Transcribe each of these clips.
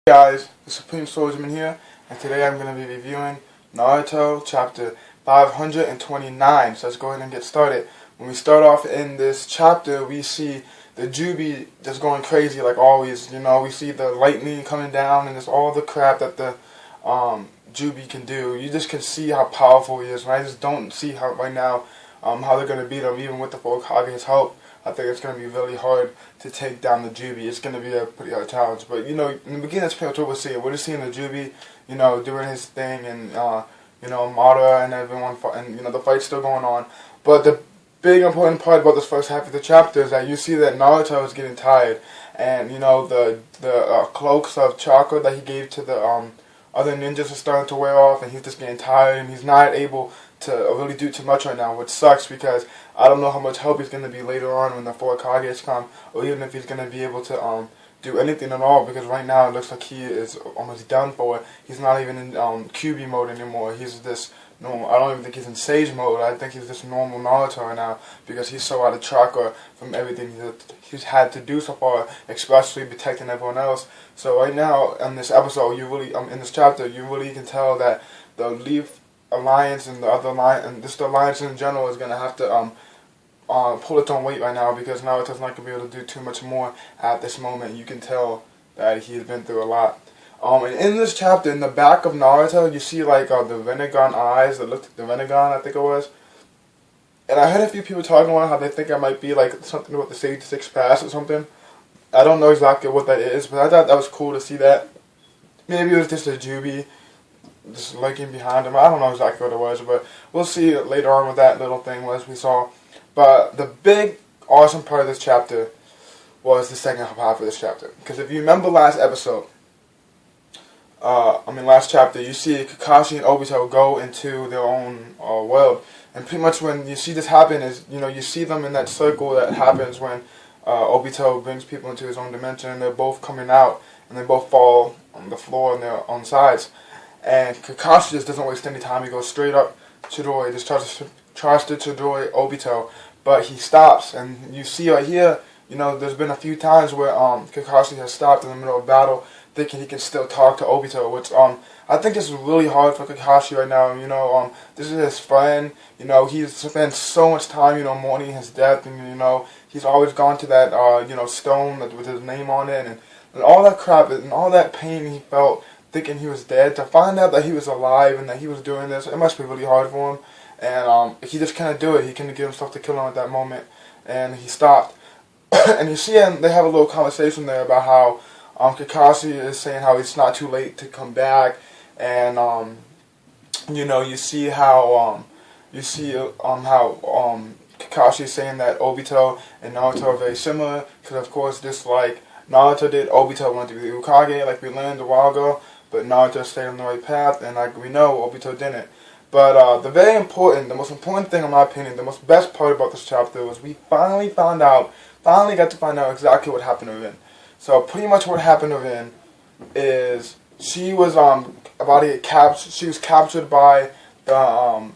Guys, the Supreme Swordsman here, and today I'm going to be reviewing Naruto chapter 529. So let's go ahead and get started. When we start off in this chapter, we see the Jubi just going crazy like always. You know, we see the lightning coming down and just all the crap that the Jubi can do. You just can see how powerful he is, and I just don't see how right now how they're going to beat him even with the hokages help. I think it's going to be really hard to take down the Jubi. It's going to be a pretty hard challenge. But, you know, in the beginning, that's pretty much what we're seeing. We're just seeing the Jubi, you know, doing his thing, and, you know, Mara and everyone, and, you know, the fight's still going on. But the big important part about this first half of the chapter is that you see that Naruto is getting tired. And, you know, the cloaks of chakra that he gave to the other ninjas are starting to wear off, and he's just getting tired, and he's not able to really do too much right now, which sucks because I don't know how much help he's going to be later on when the four hokages come, or even if he's going to be able to do anything at all, because right now it looks like he is almost done for. He's not even in QB mode anymore. He's this normal. I don't even think he's in Sage mode. I think he's just normal Naruto right now because he's so out of chakra from everything he's had to do so far, especially protecting everyone else. So right now in this episode, you really in this chapter, you really can tell that the Leaf Alliance and the other alliance, and just the alliance in general, is going to have to pull its own weight right now, because Naruto's not going to be able to do too much more at this moment. You can tell that he's been through a lot. And in this chapter, in the back of Naruto, you see like the Renegon eyes that looked like the Renegon, I think it was. And I heard a few people talking about how they think it might be like something about the Sage 6 Pass or something. I don't know exactly what that is, but I thought that was cool to see that. Maybe it was just a Jubi just lurking behind him. I don't know exactly what it was, but we'll see later on what that little thing was we saw. But the big, awesome part of this chapter was the second half of this chapter. Because if you remember last episode, last chapter, you see Kakashi and Obito go into their own world. And pretty much when you see this happen is, you know, you see them in that circle that happens when Obito brings people into his own dimension, and they're both coming out, and they both fall on the floor on their own sides. And Kakashi just doesn't waste any time. He goes straight up Chidori, just tries to Chidori Obito, but he stops. And you see right here, you know, there's been a few times where Kakashi has stopped in the middle of battle, thinking he can still talk to Obito, which I think is really hard for Kakashi right now. You know, this is his friend. You know, he's spent so much time, you know, mourning his death, and you know, he's always gone to that you know, stone with his name on it, and all that crap and all that pain he felt thinking he was dead, to find out that he was alive and that he was doing this, it must be really hard for him. And he just couldn't do it. He couldn't get himself to kill him at that moment, and he stopped. And you see him, they have a little conversation there about how Kakashi is saying how it's not too late to come back, and you know, you see how Kakashi is saying that Obito and Naruto are very similar, because of course, just like Naruto did, Obito wanted to be the Hokage, like we learned a while ago, but Naruto stayed on the right path, and like we know, Obito didn't. But the most important thing in my opinion, the most best part about this chapter was we finally got to find out exactly what happened to Rin. So pretty much what happened to Rin is she was about to get captured. She was captured by the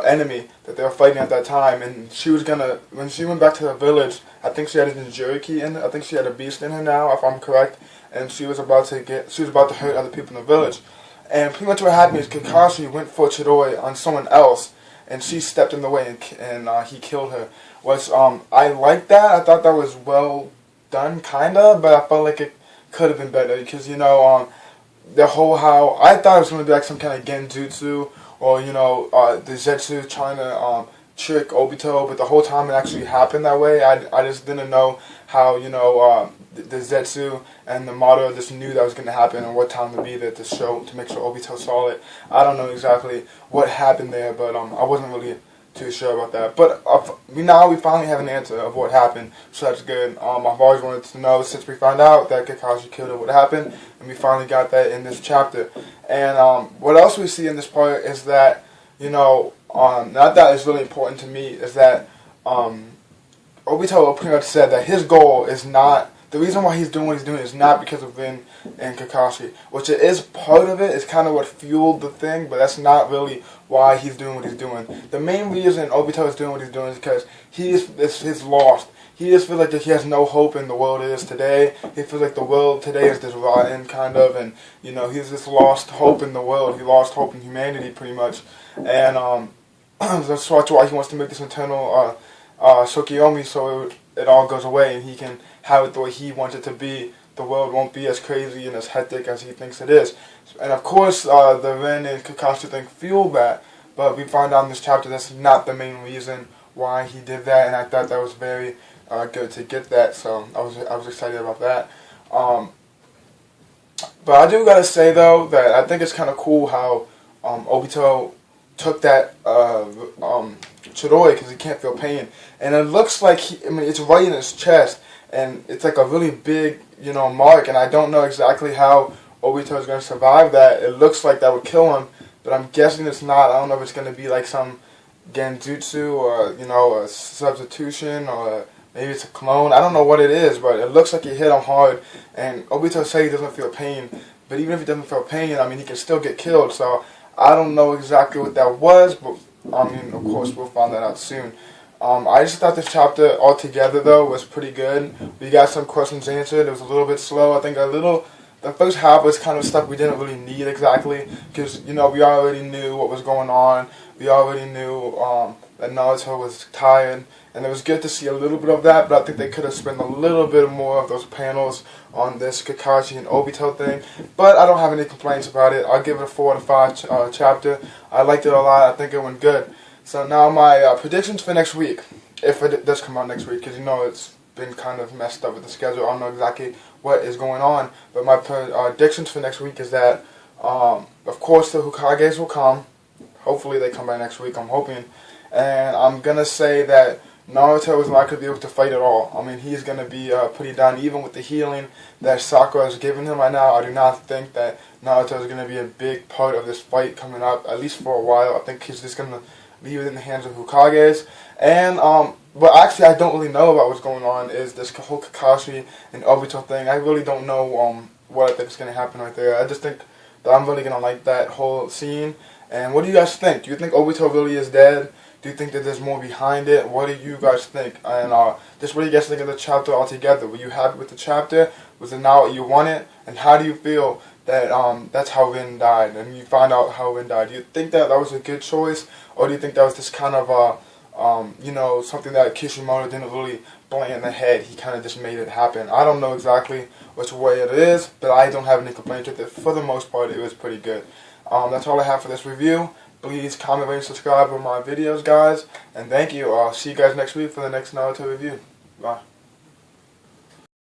enemy that they were fighting at that time, and she was gonna, when she went back to the village, I think she had a Jinchuriki in her. I think she had a beast in her now, if I'm correct, and she was about to hurt other people in the village. And pretty much what happened is Kakashi went for Chidori on someone else, and she stepped in the way, and he killed her. Which I liked that. I thought that was well done, kinda, but I felt like it could have been better, because you know, the whole how I thought it was going to be like some kind of genjutsu, or you know, the Zetsu trying to trick Obito, but the whole time it actually happened that way. I just didn't know how, you know, the Zetsu and the Mara just knew that was going to happen and what time to be there to make sure Obito saw it. I don't know exactly what happened there, but I wasn't really too sure about that. But now we finally have an answer of what happened, so that's good. I've always wanted to know, since we found out that Kakashi killed her, what happened, and we finally got that in this chapter. And what else we see in this part is that, you know, not that is really important to me, is that Obito pretty much said that his goal is not, the reason why he's doing what he's doing is not because of Rin and Kakashi, which it is part of it. It's kind of what fueled the thing, but that's not really why he's doing what he's doing. The main reason Obito is doing what he's doing is because he's lost. he just feels like that he has no hope in the world it is today. He feels like the world today is just rotten, kind of, and you know, he's just lost hope in the world. He lost hope in humanity, pretty much, and that's why he wants to make this internal Tsukiyomi, so it all goes away and he can have it the way he wants it to be. The world won't be as crazy and as hectic as he thinks it is. And of course, the Ren and Kakashi thing fuel that, but we find out in this chapter that's not the main reason why he did that, and I thought that was very good to get that, so I was excited about that. But I do gotta say though that I think it's kind of cool how Obito took that Chidori because he can't feel pain, and it looks like it's right in his chest, and it's like a really big, you know, mark, and I don't know exactly how Obito is going to survive that. It looks like that would kill him, but I'm guessing it's not. I don't know if it's going to be like some genjutsu or, you know, a substitution, or maybe it's a clone. I don't know what it is, but it looks like he hit him hard, and Obito said he doesn't feel pain, but even if he doesn't feel pain, I mean, he can still get killed, so I don't know exactly what that was, but I mean, of course, we'll find that out soon. I just thought this chapter altogether, though, was pretty good. We got some questions answered. It was a little bit slow. I think the first half was kind of stuff we didn't really need exactly, because, you know, we already knew what was going on. We already knew that Naruto was tired, and it was good to see a little bit of that, but I think they could have spent a little bit more of those panels on this Kakashi and Obito thing. But I don't have any complaints about it. I'll give it a 4 out of 5 chapter. I liked it a lot. I think it went good. So now my predictions for next week, if it does come out next week, because, you know, it's been kind of messed up with the schedule. I don't know exactly what is going on, but my predictions for next week is that, of course, the hokages will come. Hopefully they come by next week, I'm hoping. And I'm going to say that Naruto is not going to be able to fight at all. I mean, he's going to be pretty done, even with the healing that Sakura is giving him right now. I do not think that Naruto is going to be a big part of this fight coming up, at least for a while. I think he's just going to be within the hands of hokages. And but actually I don't really know about what's going on is this whole Kakashi and Obito thing. I really don't know what I think is going to happen right there. I just think that I'm really going to like that whole scene. And what do you guys think? Do you think Obito really is dead? Do you think that there's more behind it? What do you guys think? And just what do you guys think of the chapter altogether? Were you happy with the chapter? Was it not what you wanted? And how do you feel that that's how Rin died, and you find out how Rin died? Do you think that was a good choice, or do you think that was just kind of you know, something that Kishimoto didn't really plan ahead? He kind of just made it happen. I don't know exactly which way it is, but I don't have any complaints with it. For the most part, it was pretty good. That's all I have for this review. Please comment, rate, and subscribe on my videos, guys. And thank you. I'll see you guys next week for the next Naruto review. Bye.